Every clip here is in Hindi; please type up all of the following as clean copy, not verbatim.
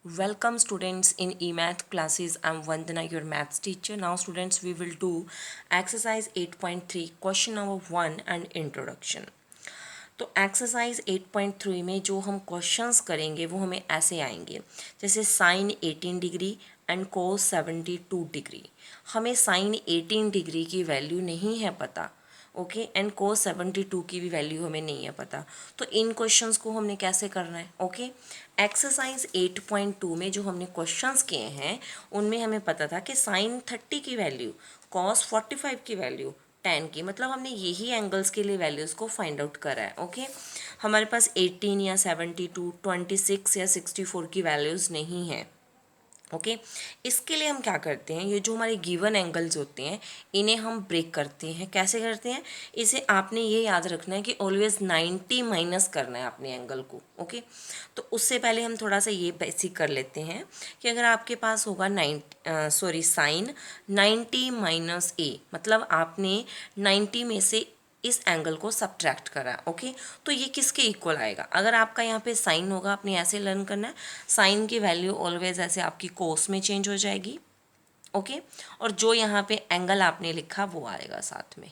Welcome students in eMath classes. I'm Vandana, your maths teacher. Now students, we will do exercise 8.3 question number 1 and introduction. तो एक्सरसाइज 8.3 में जो हम क्वेश्चंस करेंगे वो हमें ऐसे आएंगे, जैसे sine 18 degree and cos 72 degree. हमें साइन 18 डिग्री की वैल्यू नहीं है पता, ओके, एंड कोस 72 की भी वैल्यू हमें नहीं है पता। तो इन क्वेश्चंस को हमने कैसे करना है, ओके। एक्सरसाइज 8.2 में जो हमने क्वेश्चंस किए हैं उनमें हमें पता था कि साइन 30 की वैल्यू, कॉस 45 की वैल्यू, 10 की, मतलब हमने यही एंगल्स के लिए वैल्यूज़ को फाइंड आउट करा है, ओके। हमारे पास 18 या 72, 26 या 64 की वैल्यूज़ नहीं है, ओके। इसके लिए हम क्या करते हैं, ये जो हमारे गिवन एंगल्स होते हैं इन्हें हम ब्रेक करते हैं। कैसे करते हैं, इसे आपने ये याद रखना है कि ऑलवेज 90 माइनस करना है अपने एंगल को, ओके। तो उससे पहले हम थोड़ा सा ये बेसिक कर लेते हैं कि अगर आपके पास होगा साइन 90 माइनस ए, मतलब आपने 90 में से इस एंगल को सब्ट्रैक्ट करा, ओके। तो ये किसके इक्वल आएगा, अगर आपका यहाँ पे साइन होगा, आपने ऐसे लर्न करना है, साइन की वैल्यू ऑलवेज ऐसे आपकी कोस में चेंज हो जाएगी, ओके। और जो यहाँ पे एंगल आपने लिखा वो आएगा साथ में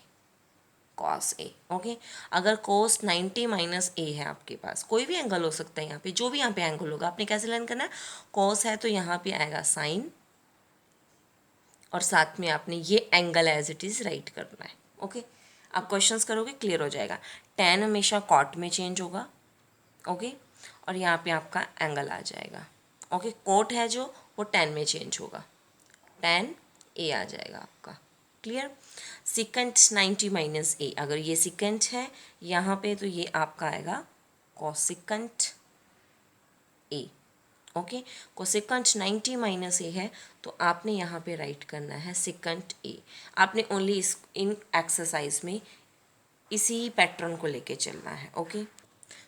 कॉस ए, ओके। अगर कोस 90 माइनस ए है आपके पास, कोई भी एंगल हो सकता है यहाँ पे, जो भी यहाँ पे एंगल होगा आपने कैसे लर्न करना है, कॉस है तो यहाँ पे आएगा साइन, और साथ में आपने ये angle as it is write करना है, ओके। आप क्वेश्चंस करोगे क्लियर हो जाएगा। टेन हमेशा कॉट में चेंज होगा, ओके, और यहाँ पे आपका एंगल आ जाएगा, ओके। कोट है जो वो टेन में चेंज होगा, टेन ए आ जाएगा आपका, क्लियर। सिकेंट 90 माइनस ए, अगर ये सिकेंट है यहाँ पे तो ये आपका आएगा cosecant A, okay. Cosecant 90 minus ए है तो आपने यहाँ पे राइट करना है सेकेंट ए। आपने ओनली इन एक्सरसाइज में इसी पैटर्न को लेके चलना है, ओके।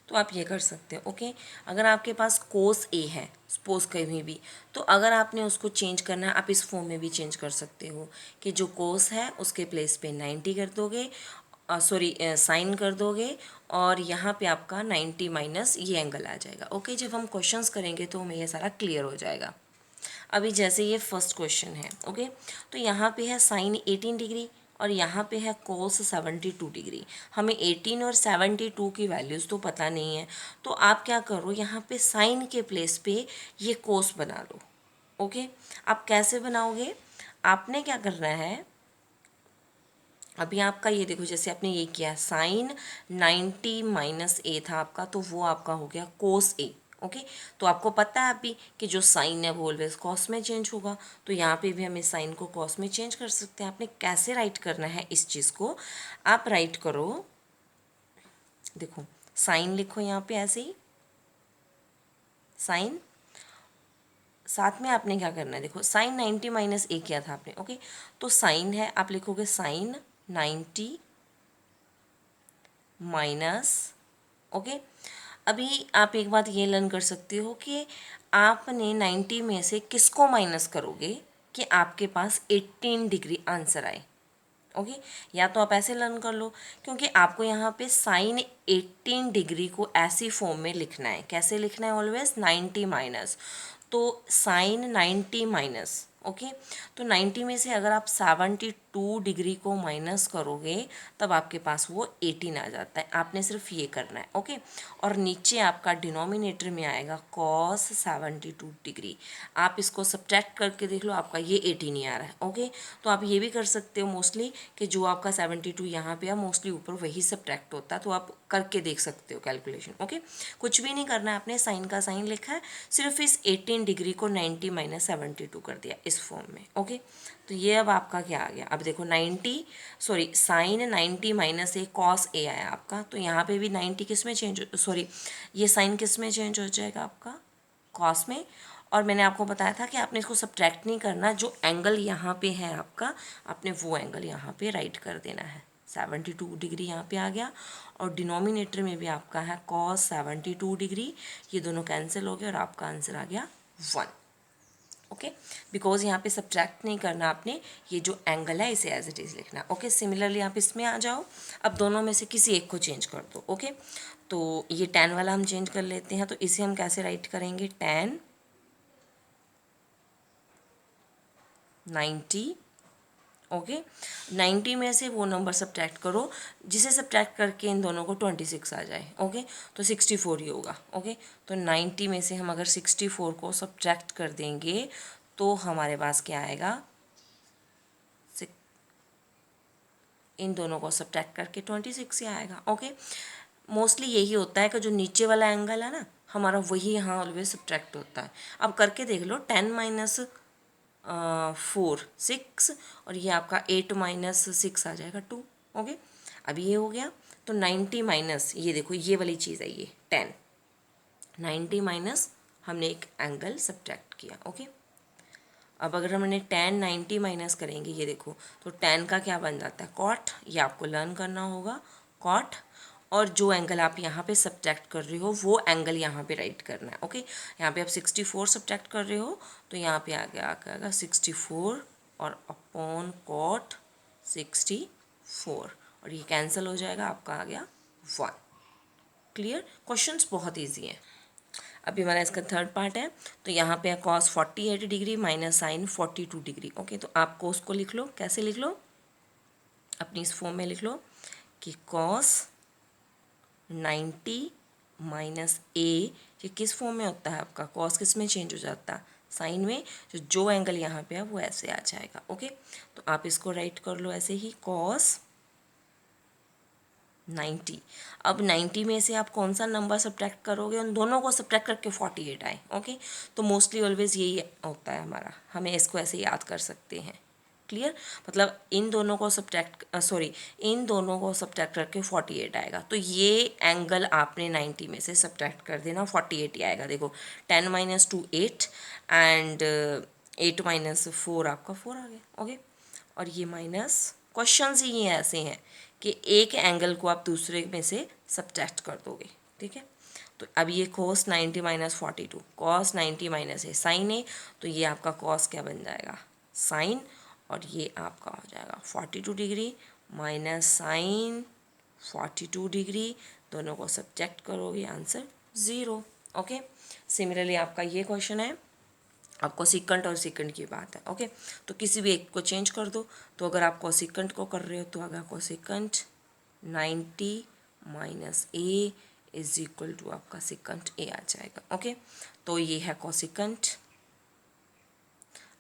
तो आप ये कर सकते हो, ओके। अगर आपके पास कोस ए है सपोज कहीं भी, तो अगर आपने उसको चेंज करना है आप इस फॉर्म में भी चेंज कर सकते हो कि जो कोस है उसके प्लेस पे 90 कर दोगे, साइन कर दोगे, और यहाँ पे आपका 90 माइनस ये एंगल आ जाएगा, ओके। जब हम क्वेश्चंस करेंगे तो हमें ये सारा क्लियर हो जाएगा। अभी जैसे ये फर्स्ट क्वेश्चन है, ओके, तो यहाँ पे है साइन 18 डिग्री और यहाँ पे है कोस 72 डिग्री। हमें 18 और 72 की वैल्यूज़ तो पता नहीं है, तो आप क्या करो, यहाँ पे साइन के प्लेस पे ये कोस बना लो, ओके। आप कैसे बनाओगे, आपने क्या करना है, अभी आपका ये देखो, जैसे आपने ये किया साइन 90 माइनस ए था आपका, तो वो आपका हो गया कोस ए, ओके। तो आपको पता है अभी कि जो साइन है वो ऑलवेज कॉस में चेंज होगा, तो यहाँ पे भी हमें साइन को कॉस में चेंज कर सकते हैं। आपने कैसे राइट करना है इस चीज़ को, आप राइट करो, देखो साइन लिखो यहाँ पे ऐसे ही, साइन, साथ में आपने क्या करना है, देखो साइन 90 माइनस ए किया था आपने, ओके। तो साइन है, आप लिखोगे साइन 90 माइनस, ओके। अभी आप एक बात ये लर्न कर सकते हो कि आपने 90 में से किसको माइनस करोगे कि आपके पास 18 डिग्री आंसर आए, ओके। या तो आप ऐसे लर्न कर लो, क्योंकि आपको यहाँ पे साइन 18 डिग्री को ऐसी फॉर्म में लिखना है, कैसे लिखना है, ऑलवेज 90 माइनस, तो साइन 90 माइनस, ओके। तो 90 में से अगर आप 72 डिग्री को माइनस करोगे तब आपके पास वो 18 आ जाता है। आपने सिर्फ ये करना है, ओके। और नीचे आपका डिनोमिनेटर में आएगा कॉस 72 डिग्री, आप इसको सब्ट्रैक्ट करके देख लो, आपका ये 18 ही आ रहा है, ओके। तो आप ये भी कर सकते हो मोस्टली कि जो आपका 72 यहाँ पे है मोस्टली ऊपर वही सब्ट्रैक्ट होता है, तो आप करके देख सकते हो कैलकुलेशन, ओके। कुछ भी नहीं करना है, आपने साइन का साइन लिखा है, सिर्फ इस 18 डिग्री को 90 माइनस 72 कर दिया इस फॉर्म में, ओके। तो ये अब आपका क्या आ गया, अब देखो sign 90 minus A cos A आया आपका, तो यहाँ पे भी 90 किस में चेंज, ये साइन किस में चेंज हो जाएगा आपका, कॉस में। और मैंने आपको बताया था कि आपने इसको सब्ट्रैक्ट नहीं करना, जो एंगल यहाँ पे है आपका, आपने वो एंगल यहाँ पे राइट कर देना है। 72 डिग्री यहाँ पे आ गया, और डिनोमिनेटर में भी आपका है कॉस 72 डिग्री, ये दोनों कैंसिल हो गए और आपका आंसर आ गया 1, ओके। बिकॉज यहाँ पे सब्ट्रैक्ट नहीं करना आपने, ये जो एंगल है इसे एज इट इज़ लिखना, ओके। सिमिलरली आप इसमें आ जाओ, अब दोनों में से किसी एक को चेंज कर दो, ओके। तो ये 10 वाला हम चेंज कर लेते हैं, तो इसे हम कैसे राइट करेंगे, 10 90। ओके, 90 में से वो नंबर सब्ट्रैक्ट करो जिसे सब्ट्रैक्ट करके इन दोनों को 26 आ जाए। ओके, तो 64 ही होगा। ओके, तो 90 में से हम अगर 64 को सब्ट्रैक्ट कर देंगे तो हमारे पास क्या आएगा, इन दोनों को सब्ट्रैक्ट करके 26 ही आएगा। ओके, मोस्टली यही होता है कि जो नीचे वाला एंगल है ना हमारा, वही यहाँ ऑलवेज सब्ट्रैक्ट होता है। अब करके देख लो, 10 माइनस 4 6, और ये आपका 8 माइनस 6 आ जाएगा 2। ओके, अब ये हो गया। तो 90 माइनस, ये देखो ये वाली चीज़ है, ये 10, 90 माइनस हमने एक एंगल सब्ट्रैक्ट किया। ओके, अब अगर हमने 10 90 माइनस करेंगे, ये देखो, तो 10 का क्या बन जाता है, कॉट। ये आपको लर्न करना होगा, कॉट। और जो एंगल आप यहाँ पे सब्ट्रैक्ट कर रहे हो वो एंगल यहाँ पे राइट करना है। ओके, यहाँ पे आप 64 सब्ट्रैक्ट कर रहे हो तो यहाँ पे आएगा 64 और अपॉन कॉट 64, और ये कैंसिल हो जाएगा, आपका आ गया 1। क्लियर, क्वेश्चंस बहुत ईजी हैं। अभी हमारा इसका थर्ड पार्ट है। तो यहाँ पे cos 48 degree minus sine 42 degree. Okay, तो आप कोस को लिख लो, कैसे लिख लो, अपनी इस फॉर्म में लिख लो कि कॉस 90 माइनस ए, ये किस फॉर्म में होता है आपका, कॉस किस में चेंज हो जाता है, साइन में। जो एंगल यहाँ पे है वो ऐसे आ जाएगा। ओके, तो आप इसको राइट कर लो ऐसे ही, कॉस 90। अब 90 में से आप कौन सा नंबर सब्ट्रैक्ट करोगे, उन दोनों को सब्ट्रैक्ट करके 48 आए। ओके, तो मोस्टली ऑलवेज यही होता है हमारा, हमें इसको ऐसे याद कर सकते हैं। क्लियर, मतलब इन दोनों को इन दोनों को सब्ट्रैक्ट करके 48 आएगा। तो ये एंगल आपने 90 में से सब्ट्रैक्ट कर देना, 48 ही आएगा। देखो 10 माइनस 2 8 एंड 8 माइनस 4 आपका 4 आ गया। ओके, और ये माइनस, क्वेश्चंस ही ये ऐसे हैं कि एक एंगल को आप दूसरे में से सब्ट्रैक्ट कर दोगे। ठीक है, तो अब ये कॉस 90 माइनस 42, कॉस 90 माइनस है साइन है, तो ये आपका कॉस क्या बन जाएगा, साइन, और ये आपका हो जाएगा 42 डिग्री माइनस साइन 42 डिग्री, दोनों को सब्ट्रैक्ट करोगे, आंसर 0। ओके, सिमिलरली आपका ये क्वेश्चन है, आपको सीकेंट और सीकेंट की बात है। ओके, तो किसी भी एक को चेंज कर दो। तो अगर आप कोसिकेंट को कर रहे हो तो अगर cosecant 90 minus A is equal to आपका सीकेंट ए आ जाएगा। ओके, तो ये है कोसिकेंट।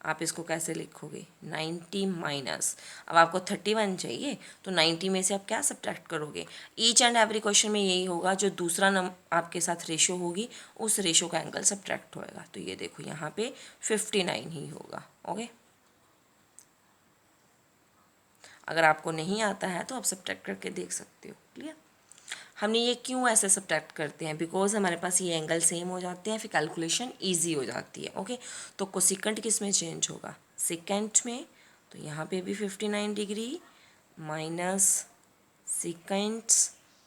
आप इसको कैसे लिखोगे, 90 माइनस, अब आपको 31 चाहिए तो 90 में से आप क्या सब्ट्रैक्ट करोगे। ईच एंड एवरी क्वेश्चन में यही होगा, जो दूसरा आपके साथ रेशो होगी उस रेशो का एंगल सब्ट्रैक्ट होएगा। तो ये देखो यहाँ पे 59 ही होगा। ओके, अगर आपको नहीं आता है तो आप सब्ट्रैक्ट करके देख सकते हो। क्लियर, हमने ये क्यों ऐसे सब्ट्रैक्ट करते हैं, बिकॉज हमारे पास ये एंगल सेम हो जाते हैं, फिर कैलकुलेशन इजी हो जाती है। ओके, तो कोसिकेंट किस में चेंज होगा, सेकेंट में। तो यहाँ पे भी 59 डिग्री माइनस सेकेंट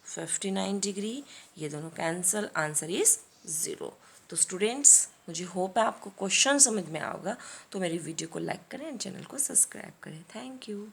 59 डिग्री, ये दोनों कैंसल, आंसर इज 0। तो स्टूडेंट्स, मुझे होप है आपको क्वेश्चन समझ में आएगा। तो मेरी वीडियो को लाइक करें, चैनल को सब्सक्राइब करें। Thank you.